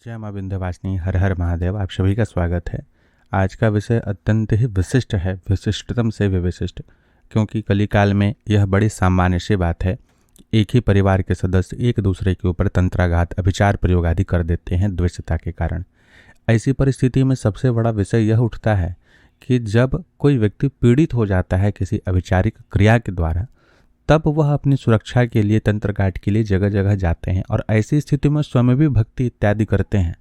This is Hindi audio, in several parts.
जय माँ विंध्यवासिनी, हर हर महादेव। आप सभी का स्वागत है। आज का विषय अत्यंत ही विशिष्ट है, विशिष्टतम से भी विशिष्ट, क्योंकि कलिकाल में यह बड़ी सामान्य सी बात है। एक ही परिवार के सदस्य एक दूसरे के ऊपर तंत्राघात, अभिचार प्रयोग आदि कर देते हैं द्वेषता के कारण। ऐसी परिस्थिति में सबसे बड़ा विषय यह उठता है कि जब कोई व्यक्ति पीड़ित हो जाता है किसी अभिचारिक क्रिया के द्वारा, तब वह अपनी सुरक्षा के लिए तंत्रघाट के लिए जगह जगह जाते हैं और ऐसी स्थिति में स्वयं भी भक्ति इत्यादि करते हैं,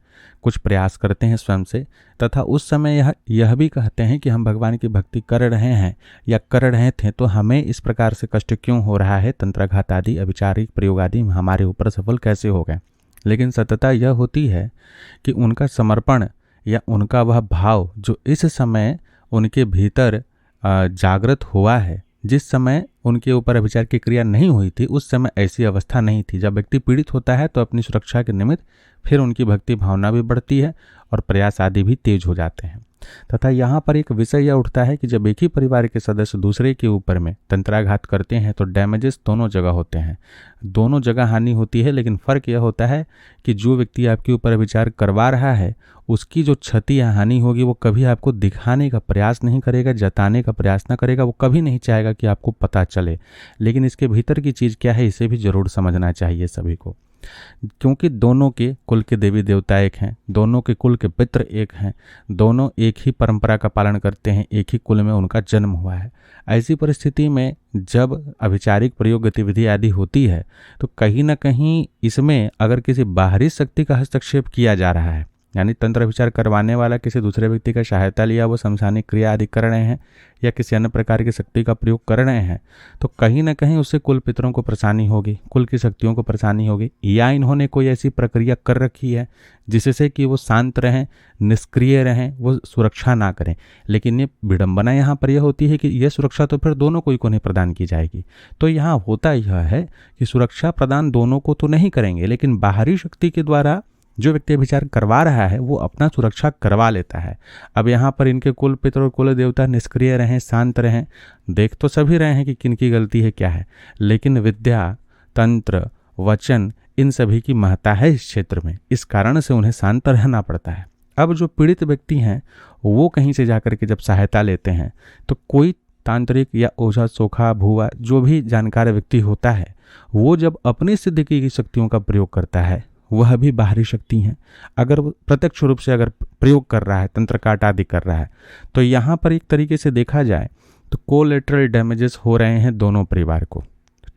कुछ प्रयास करते हैं स्वयं से, तथा उस समय यह भी कहते हैं कि हम भगवान की भक्ति कर रहे हैं या कर रहे थे, तो हमें इस प्रकार से कष्ट क्यों हो रहा है, तंत्रघात आदि अभिचारिक प्रयोग आदि हमारे ऊपर सफल कैसे हो गए। लेकिन सत्यता यह होती है कि उनका समर्पण या उनका वह भाव जो इस समय उनके भीतर जागृत हुआ है, जिस समय उनके ऊपर अभिचार की क्रिया नहीं हुई थी, उस समय ऐसी अवस्था नहीं थी। जब व्यक्ति पीड़ित होता है तो अपनी सुरक्षा के निमित्त फिर उनकी भक्ति भावना भी बढ़ती है और प्रयास आदि भी तेज हो जाते हैं। तथा यहाँ पर एक विषय यह उठता है कि जब एक ही परिवार के सदस्य दूसरे के ऊपर में तंत्राघात करते हैं तो डैमेजेस दोनों जगह होते हैं, दोनों जगह हानि होती है। लेकिन फ़र्क यह होता है कि जो व्यक्ति आपके ऊपर विचार करवा रहा है, उसकी जो क्षति या हानि होगी वो कभी आपको दिखाने का प्रयास नहीं करेगा, जताने का प्रयास ना करेगा, वो कभी नहीं चाहेगा कि आपको पता चले। लेकिन इसके भीतर की चीज़ क्या है, इसे भी जरूर समझना चाहिए सभी को, क्योंकि दोनों के कुल के देवी देवता एक हैं, दोनों के कुल के पितृ एक हैं, दोनों एक ही परंपरा का पालन करते हैं, एक ही कुल में उनका जन्म हुआ है। ऐसी परिस्थिति में जब अभिचारिक प्रयोग गतिविधि आदि होती है तो कहीं ना कहीं इसमें अगर किसी बाहरी शक्ति का हस्तक्षेप किया जा रहा है, यानी तंत्र विचार करवाने वाला किसी दूसरे व्यक्ति का सहायता लिया, वो शमशानिक क्रिया आदि कर रहे हैं या किसी अन्य प्रकार की शक्ति का प्रयोग कर रहे हैं, तो कहीं ना कहीं उससे कुल पितरों को परेशानी होगी, कुल की शक्तियों को परेशानी होगी, या इन्होंने कोई ऐसी प्रक्रिया कर रखी है जिससे कि वो शांत रहें, निष्क्रिय रहें, वो सुरक्षा ना करें। लेकिन ये विडंबना यहाँ पर यह होती है कि यह सुरक्षा तो फिर दोनों को नहीं प्रदान की जाएगी। तो यहाँ होता यह है कि सुरक्षा प्रदान दोनों को तो नहीं करेंगे, लेकिन बाहरी शक्ति के द्वारा जो व्यक्ति विचार करवा रहा है वो अपना सुरक्षा करवा लेता है। अब यहाँ पर इनके कुल पितर और कुल देवता निष्क्रिय रहें, शांत रहें, देख तो सभी रहे हैं कि किनकी गलती है क्या है, लेकिन विद्या, तंत्र, वचन, इन सभी की महत्ता है इस क्षेत्र में, इस कारण से उन्हें शांत रहना पड़ता है। अब जो पीड़ित व्यक्ति हैं वो कहीं से जाकर के जब सहायता लेते हैं तो कोई तांत्रिक या ओझा, सोखा, भुआ जो भी जानकार व्यक्ति होता है, वो जब अपनी सिद्धि की शक्तियों का प्रयोग करता है, वह भी बाहरी शक्ति हैं, अगर प्रत्यक्ष रूप से अगर प्रयोग कर रहा है, तंत्रकाट आदि कर रहा है, तो यहाँ पर एक तरीके से देखा जाए तो कोलेटरल डैमेजेस हो रहे हैं दोनों परिवार को।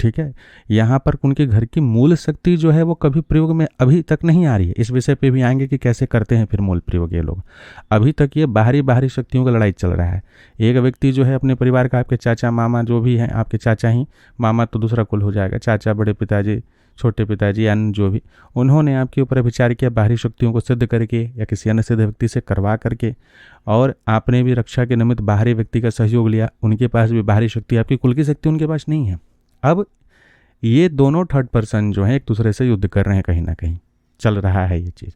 ठीक है, यहाँ पर उनके घर की मूल शक्ति जो है वो कभी प्रयोग में अभी तक नहीं आ रही है। इस विषय पे भी आएंगे कि कैसे करते हैं फिर मूल प्रयोग ये लोग। अभी तक ये बाहरी शक्तियों का लड़ाई चल रहा है। एक व्यक्ति जो है अपने परिवार का, आपके चाचा मामा जो भी हैं, आपके चाचा ही, मामा तो दूसरा कुल हो जाएगा, चाचा, बड़े पिताजी, छोटे पिताजी, अन्य जो भी, उन्होंने आपके ऊपर विचार किया बाहरी शक्तियों को सिद्ध करके या किसी अन्य सिद्ध व्यक्ति से करवा करके, और आपने भी रक्षा के निमित्त बाहरी व्यक्ति का सहयोग लिया, उनके पास भी बाहरी शक्ति, आपकी कुल की शक्ति उनके पास नहीं है। अब ये दोनों थर्ड पर्सन जो है एक दूसरे से युद्ध कर रहे हैं, कहीं ना कहीं चल रहा है ये चीज़।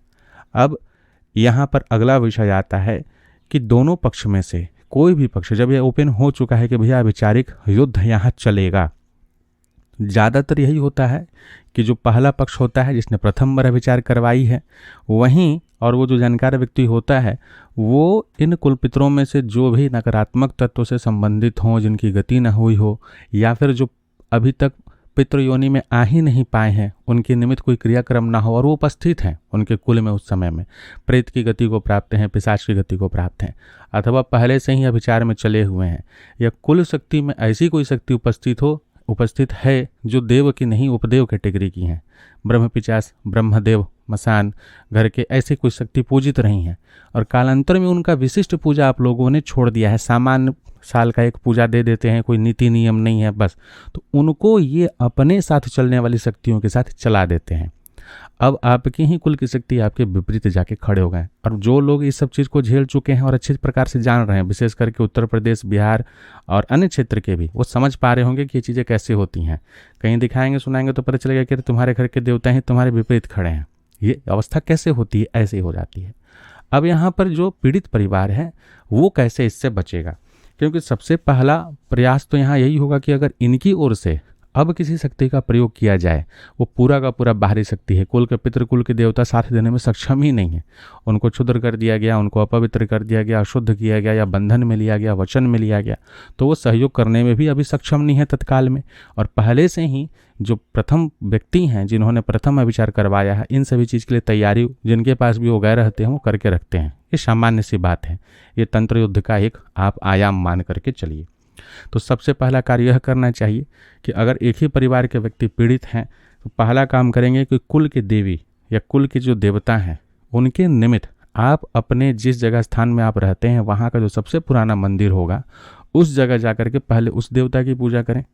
अब यहाँ पर अगला विषय आता है कि दोनों पक्ष में से कोई भी पक्ष, जब यह ओपन हो चुका है कि भैया अभिचारिक युद्ध यहाँ चलेगा, ज़्यादातर यही होता है कि जो पहला पक्ष होता है जिसने प्रथम बार विचार करवाई है वहीं, और वो जो जानकार व्यक्ति होता है वो इन कुलपितरों में से जो भी नकारात्मक तत्वों से संबंधित हों, जिनकी गति न हुई हो, या फिर जो अभी तक पितृयोनि में आ ही नहीं पाए हैं, उनके निमित्त कोई क्रियाक्रम ना हो और वो उपस्थित हैं उनके कुल में उस समय में, प्रेत की गति को प्राप्त हैं, पिशाच की गति को प्राप्त हैं, अथवा पहले से ही अभिचार में चले हुए हैं, या कुल शक्ति में ऐसी कोई शक्ति उपस्थित है जो देव की नहीं, उपदेव कैटेगरी की हैं, ब्रह्म पिचास, ब्रह्मदेव, मसान घर के, ऐसे कोई शक्ति पूजित रही हैं, और कालांतर में उनका विशिष्ट पूजा आप लोगों ने छोड़ दिया है। सामान्य साल का एक पूजा दे देते हैं, कोई नीति नियम नहीं है बस, तो उनको ये अपने साथ चलने वाली शक्तियों के साथ चला देते हैं। अब आपकी ही कुल की शक्ति आपके विपरीत जाके खड़े हो गए, और जो लोग इस सब चीज़ को झेल चुके हैं और अच्छे प्रकार से जान रहे हैं, विशेष करके उत्तर प्रदेश, बिहार और अन्य क्षेत्र के भी, वो समझ पा रहे होंगे कि ये चीज़ें कैसे होती हैं। कहीं दिखाएंगे, सुनाएंगे तो पता चलेगा कि तुम्हारे घर के देवता ही तुम्हारे विपरीत खड़े हैं। ये अवस्था कैसे होती है, ऐसे ही हो जाती है। अब यहाँ पर जो पीड़ित परिवार है वो कैसे इससे बचेगा, क्योंकि सबसे पहला प्रयास तो यहाँ यही होगा कि अगर इनकी ओर से अब किसी शक्ति का प्रयोग किया जाए, वो पूरा का पूरा बाहरी शक्ति है, कुल के पितृ कुल के देवता साथ देने में सक्षम ही नहीं है। उनको क्षुद्र कर दिया गया, उनको अपवित्र कर दिया गया, अशुद्ध किया गया, या बंधन में लिया गया, वचन में लिया गया, तो वो सहयोग करने में भी अभी सक्षम नहीं है तत्काल में। और पहले से ही जो प्रथम व्यक्ति हैं जिन्होंने प्रथम विचार करवाया है, इन सभी चीज़ के लिए तैयारी जिनके पास भी वो गए रहते हैं वो करके रखते हैं। ये सामान्य सी बात है, ये तंत्र युद्ध का एक आप आयाम मान करके चलिए। तो सबसे पहला कार्य यह करना चाहिए कि अगर एक ही परिवार के व्यक्ति पीड़ित हैं तो पहला काम करेंगे कि कुल के देवी या कुल के जो देवता हैं उनके निमित्त आप अपने जिस जगह स्थान में आप रहते हैं वहाँ का जो सबसे पुराना मंदिर होगा उस जगह जा कर के पहले उस देवता की पूजा करें।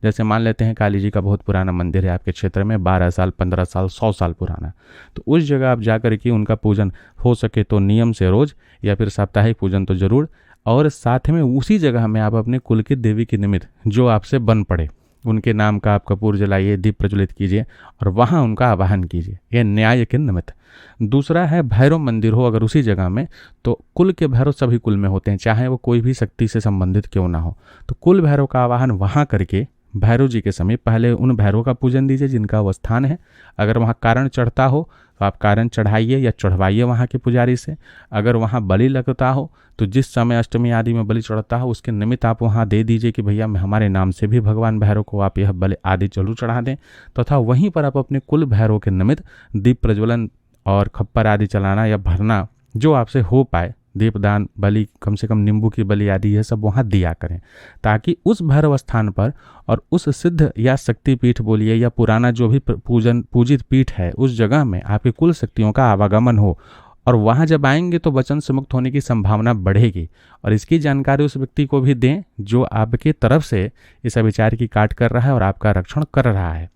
जैसे मान लेते हैं काली जी का बहुत पुराना मंदिर है आपके क्षेत्र में, 12 साल 15 साल 100 साल पुराना, तो उस जगह आप जा कर के उनका पूजन हो सके तो नियम से रोज या फिर साप्ताहिक पूजन तो जरूर, और साथ में उसी जगह में आप अपने कुल की देवी के निमित्त जो आपसे बन पड़े उनके नाम का आप कपूर जलाइए, दीप प्रज्वलित कीजिए और वहाँ उनका आवाहन कीजिए, यह न्याय के निमित्त। दूसरा है भैरव मंदिर हो अगर उसी जगह में, तो कुल के भैरव सभी कुल में होते हैं, चाहे वो कोई भी शक्ति से संबंधित क्यों ना हो, तो कुल भैरव का आवाहन वहाँ करके भैरव जी के समीप पहले उन भैरव का पूजन दीजिए जिनका वो स्थान है। अगर वहाँ कारण चढ़ता हो तो आप कारण चढ़ाइए या चढ़वाइए वहाँ के पुजारी से। अगर वहाँ बलि लगता हो तो जिस समय अष्टमी आदि में बलि चढ़ता हो उसके निमित्त आप वहाँ दे दीजिए कि भैया हमारे नाम से भी भगवान भैरव को आप यह बलि आदि जरूर चढ़ा दें, तथा वहीं पर आप अपने कुल भैरव के निमित्त दीप प्रज्वलन और खप्पर आदि चलाना या भरना जो आपसे हो पाए, दीपदान बलि, कम से कम नींबू की बलि आदि यह सब वहाँ दिया करें, ताकि उस भैरव स्थान पर और उस सिद्ध या शक्ति पीठ बोलिए या पुराना जो भी पूजित पीठ है उस जगह में आपकी कुल शक्तियों का आवागमन हो, और वहाँ जब आएंगे तो वचन से मुक्त होने की संभावना बढ़ेगी। और इसकी जानकारी उस व्यक्ति को भी दें जो आपकी तरफ से इस अविचार की काट कर रहा है और आपका रक्षण कर रहा है।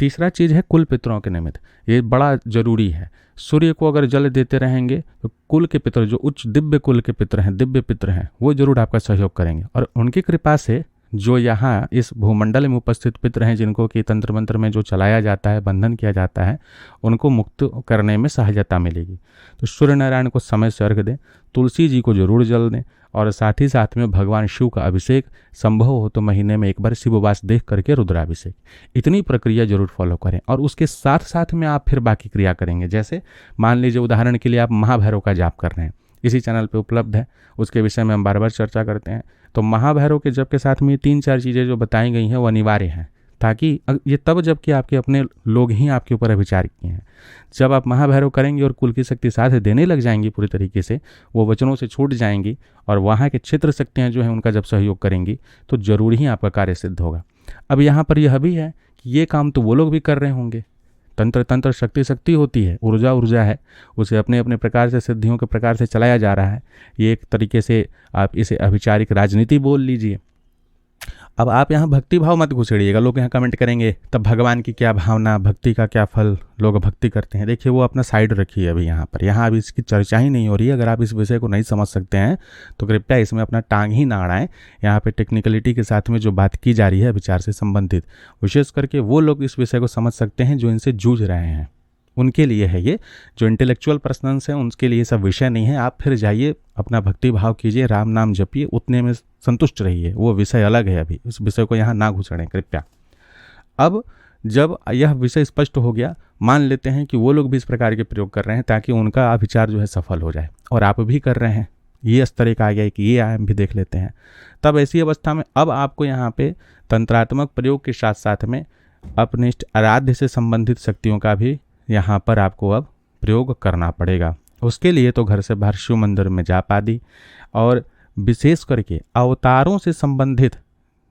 तीसरा चीज़ है कुल पितरों के निमित्त, ये बड़ा जरूरी है। सूर्य को अगर जल देते रहेंगे तो कुल के पितर जो उच्च दिव्य कुल के पितर हैं, दिव्य पितर हैं, वो जरूर आपका सहयोग करेंगे, और उनकी कृपा से जो यहाँ इस भूमंडल में उपस्थित पितर हैं जिनको कि तंत्र मंत्र में जो चलाया जाता है, बंधन किया जाता है, उनको मुक्त करने में सहायता मिलेगी। तो सूर्य नारायण को समय से अर्घ दें, तुलसी जी को जरूर जल दें, और साथ ही साथ में भगवान शिव का अभिषेक, संभव हो तो महीने में एक बार शिववास देख करके रुद्राभिषेक, इतनी प्रक्रिया जरूर फॉलो करें। और उसके साथ साथ में आप फिर बाकी क्रिया करेंगे। जैसे मान लीजिए उदाहरण के लिए आप महाभैरव का जाप कर रहे हैं, इसी चैनल पे उपलब्ध है, उसके विषय में हम बार बार चर्चा करते हैं। तो महाभैरव के जप के साथ में 3-4 चीज़ें जो बताई गई हैं वो अनिवार्य हैं, ताकि ये तब जबकि आपके अपने लोग ही आपके ऊपर विचार किए हैं। जब आप महाभैरव करेंगे और कुल की शक्ति साथ देने लग जाएंगी पूरी तरीके से, वो वचनों से छूट जाएंगी और वहाँ के क्षेत्र शक्तियाँ जो हैं उनका जब सहयोग करेंगी तो जरूर ही आपका कार्य सिद्ध होगा। अब यहाँ पर यह भी है कि ये काम तो वो लोग भी कर रहे होंगे, तंत्र शक्ति होती है, ऊर्जा है, उसे अपने अपने प्रकार से सिद्धियों के प्रकार से चलाया जा रहा है। ये एक तरीके से आप इसे अभिचारिक राजनीति बोल लीजिए। अब आप यहाँ भक्ति भाव मत घुसेड़िएगा। लोग यहाँ कमेंट करेंगे तब भगवान की क्या भावना, भक्ति का क्या फल, लोग भक्ति करते हैं। देखिए वो अपना साइड रखिए अभी यहाँ अभी इसकी चर्चा ही नहीं हो रही है। अगर आप इस विषय को नहीं समझ सकते हैं तो कृपया इसमें अपना टांग ही ना अड़ाएं। यहाँ पे टेक्निकलिटी के साथ में जो बात की जा रही है विचार से संबंधित, विशेष करके वो लोग इस विषय को समझ सकते हैं जो इनसे जूझ रहे हैं, उनके लिए है ये। जो इंटेलेक्चुअल पर्सनस हैं उनके लिए सब विषय नहीं है। आप फिर जाइए, अपना भक्ति भाव कीजिए, राम नाम जपिए, उतने में संतुष्ट रहिए, वो विषय अलग है। अभी इस विषय को यहाँ ना घुसड़ें कृपया। अब जब यह विषय स्पष्ट हो गया, मान लेते हैं कि वो लोग भी इस प्रकार के प्रयोग कर रहे हैं ताकि उनका विचार जो है सफल हो जाए, और आप भी कर रहे हैं, ये स्तर एक आ गया कि ये आयाम भी देख लेते हैं। तब ऐसी अवस्था में अब आपको यहाँ पे तंत्रात्मक प्रयोग के साथ साथ में अपनिष्ट आराध्य से संबंधित शक्तियों का भी यहाँ पर आपको अब प्रयोग करना पड़ेगा। उसके लिए तो घर से बाहर शिव मंदिर में जाप आदि, और विशेष करके अवतारों से संबंधित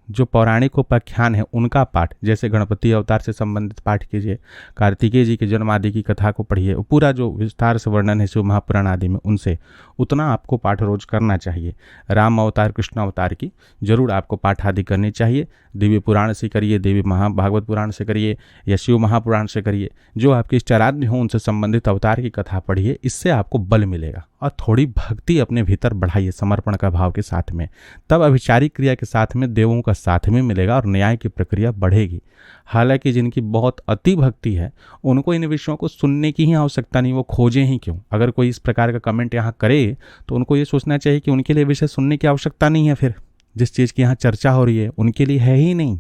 जो पौराणिक उपाख्यान है उनका पाठ, जैसे गणपति अवतार से संबंधित पाठ कीजिए, कार्तिकेय जी के जन्म आदि की कथा को पढ़िए, पूरा जो विस्तार से वर्णन है शिव महापुराण आदि में उनसे, उतना आपको पाठ रोज करना चाहिए। राम अवतार कृष्ण अवतार की जरूर आपको पाठ आदि करनी चाहिए। दिव्य पुराण से करिए, देवी महाभागवत पुराण से करिए या शिव महापुराण से करिए, जो आपके इष्टाराध्य हो उनसे संबंधित अवतार की कथा पढ़िए, इससे आपको बल मिलेगा। और थोड़ी भक्ति अपने भीतर बढ़ाइए समर्पण का भाव के साथ में, तब अभिचारिक क्रिया के साथ में देवों का साथ में मिलेगा और न्याय की प्रक्रिया बढ़ेगी। हालांकि जिनकी बहुत अति भक्ति है उनको इन विषयों को सुनने की ही आवश्यकता नहीं, वो खोजें ही क्यों। अगर कोई इस प्रकार का कमेंट यहाँ करे तो उनको ये सोचना चाहिए कि उनके लिए विषय सुनने की आवश्यकता नहीं है। फिर जिस चीज़ की यहाँ चर्चा हो रही है उनके लिए है ही नहीं,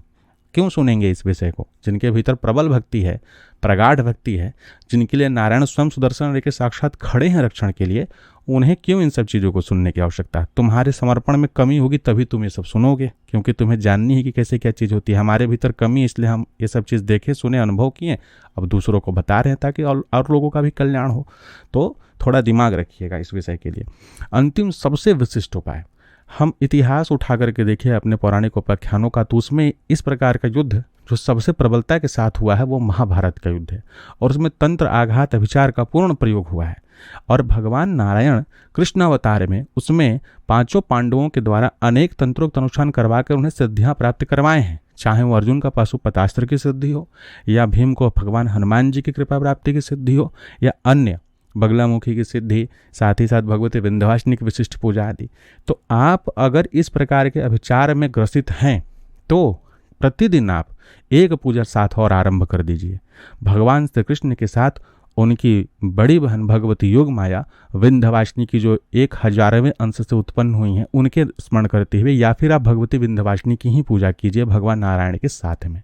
क्यों सुनेंगे इस विषय को? जिनके भीतर प्रबल भक्ति है, प्रगाढ़ भक्ति है, जिनके लिए नारायण स्वयं सुदर्शन लेके साक्षात खड़े हैं रक्षण के लिए, उन्हें क्यों इन सब चीज़ों को सुनने की आवश्यकता है? तुम्हारे समर्पण में कमी होगी तभी तुम ये सब सुनोगे, क्योंकि तुम्हें जाननी है कि कैसे क्या चीज़ होती है। हमारे भीतर कमी, इसलिए हम ये सब चीज़ देखे, सुने, अनुभव किए, अब दूसरों को बता रहे हैं ताकि और लोगों का भी कल्याण हो। तो थोड़ा दिमाग रखिएगा इस विषय के लिए। अंतिम सबसे विशिष्ट उपाय, हम इतिहास उठा करके देखिए अपने पौराणिक उपाख्यानों का, तो उसमें इस प्रकार का युद्ध जो सबसे प्रबलता के साथ हुआ है वो महाभारत का युद्ध है, और उसमें तंत्र, आघात, अभिचार का पूर्ण प्रयोग हुआ है। और भगवान नारायण कृष्ण अवतार में उसमें 5 पांडवों के द्वारा अनेक तंत्रोक्त अनुष्ठान करवा कर उन्हें सिद्धियां प्राप्त करवाए हैं। चाहे वो अर्जुन का पाशुपतास्त्र की सिद्धि हो, या भीम को भगवान हनुमान जी की कृपा प्राप्ति की सिद्धि हो, या अन्य बगलामुखी की सिद्धि, साथ ही साथ भगवती विंध्यवासिनी की विशिष्ट पूजा आदि। तो आप अगर इस प्रकार के अभिचार में ग्रसित हैं तो प्रतिदिन आप एक पूजा साथ और आरंभ कर दीजिए। भगवान श्री कृष्ण के साथ उनकी बड़ी बहन भगवती योग माया विंध्यवासिनी की जो 1000वें अंश से उत्पन्न हुई हैं, उनके स्मरण करते हुए, या फिर आप भगवती विंध्यवासिनी की ही पूजा कीजिए भगवान नारायण के साथ में।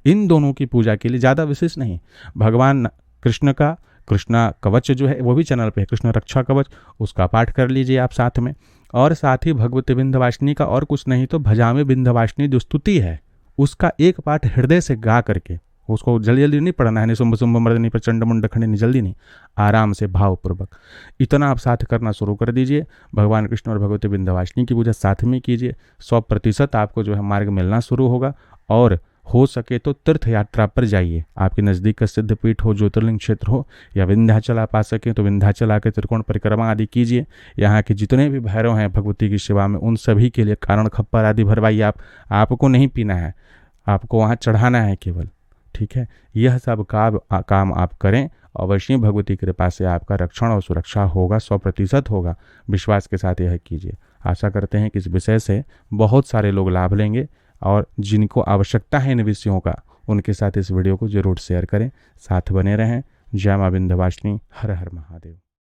इन दोनों की पूजा के लिए ज़्यादा विशेष नहीं, भगवान कृष्ण का कृष्णा कवच जो है वो भी चैनल पे है, कृष्ण रक्षा कवच, उसका पाठ कर लीजिए आप साथ में। और साथ ही भगवती विंध्यवासिनी का और कुछ नहीं तो भजामे विंध्यवासिनी जो स्तुति है उसका एक पाठ हृदय से गा करके, उसको जल्दी जल्दी नहीं पढ़ना है, शुंभ शुंभ मर्दनी प्रचंड मुंड खंडिनी, जल्दी नहीं, आराम से भावपूर्वक इतना आप साथ करना शुरू कर दीजिए। भगवान कृष्ण और भगवती विंध्यवासिनी की पूजा साथ में कीजिए, 100% आपको जो है मार्ग मिलना शुरू होगा। और हो सके तो तीर्थ यात्रा पर जाइए, आपके नज़दीक का सिद्ध पीठ हो, ज्योतिर्लिंग क्षेत्र हो, या विंध्याचल आप आ सकें तो विंध्याचल आकर त्रिकोण परिक्रमा आदि कीजिए। यहाँ के जितने भी भैरव हैं भगवती की सेवा में, उन सभी के लिए कारण खप्पर आदि भरवाइए। आपको नहीं पीना है, आपको वहाँ चढ़ाना है केवल, ठीक है। यह सब काम आप करें, अवश्य भगवती की कृपा से आपका रक्षण और सुरक्षा होगा, 100% होगा। विश्वास के साथ यह कीजिए। आशा करते हैं कि इस विषय से बहुत सारे लोग लाभ लेंगे, और जिनको आवश्यकता है इन विषयों का, उनके साथ इस वीडियो को जरूर शेयर करें। साथ बने रहें। जय मां विंध्यवासिनी। हर हर महादेव।